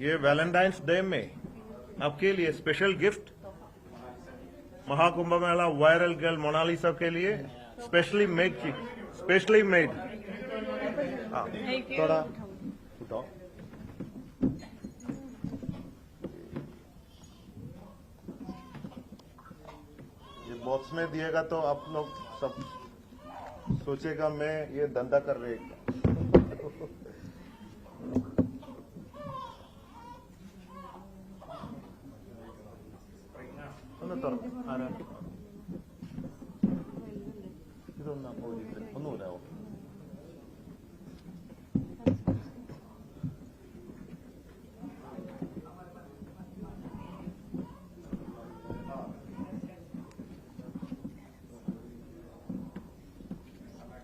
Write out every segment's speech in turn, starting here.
ये Valentine's day में आपके लिए स्पेशल गिफ्ट महाकुंभ मेला वायरल गर्ल मोनालिसा के लिए स्पेशली मेड की स्पेशली मेड थोड़ा उठाओ। ये बॉक्स में दिएगा तो आप लोग सब सोचेगा मैं ये धंधा कर रहे हैं। ഇതൊന്നും ഒന്നുമില്ല.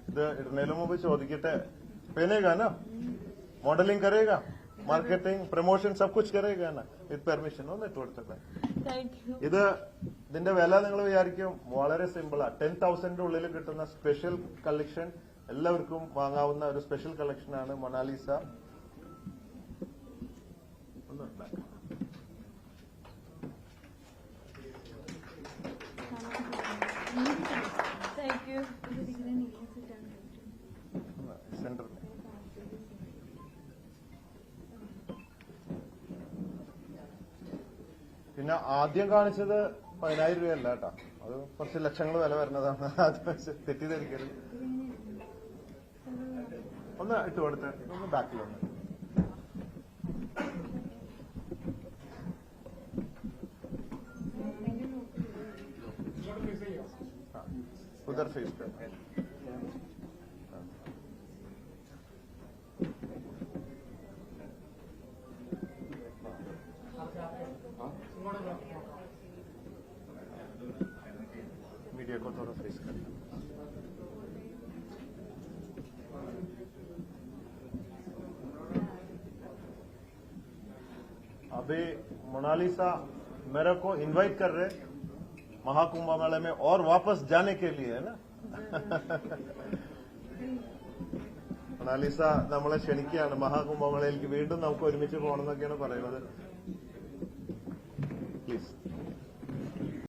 ഇത് ഇടുന്നതിന് മുമ്പ് ചോദിക്കട്ടെ, पहनेगा ना, मॉडलिंग करेगा, മാർക്കറ്റിംഗ് പ്രൊമോഷൻ സബ് കുച്ച് കരേഗാ ना വിത്ത് പെർമിഷൻ ഒന്ന് ഇട്ട് കൊടുത്തേ. ഇത് ഇതിന്റെ വില നിങ്ങൾ വിചാരിക്കും വളരെ സിമ്പിളാ. 10,000 ഉള്ളിൽ കിട്ടുന്ന സ്പെഷ്യൽ കളക്ഷൻ, എല്ലാവർക്കും വാങ്ങാവുന്ന ഒരു സ്പെഷ്യൽ കളക്ഷനാണ് മൊണാലിസ. സെന്റർ പിന്നെ ആദ്യം കാണിച്ചത് 10,000 രൂപയല്ല കേട്ടോ, അത് കുറച്ച് ലക്ഷങ്ങൾ വില വരുന്നതാണ്. അത് തെറ്റിദ്ധരിക്കരുത്. ഒന്ന് ഇട്ട് കൊടുത്ത് ഒന്ന് ബാക്കിൽ വന്ന് उधर फेस कर. मीडिया को थोड़ा फेस कर. अभी मोनालिसा मेरे को इनवाइट कर रहे महाकुंभ मेले में और वापस जाने के लिए है ना. മൊണാലിസ നമ്മളെ ക്ഷണിക്കുകയാണ് മഹാകുംഭമേളയിലേക്ക് വീണ്ടും നമുക്ക് ഒരുമിച്ച് പോകണം എന്നൊക്കെയാണ് പറയുന്നത്. പ്ലീസ്.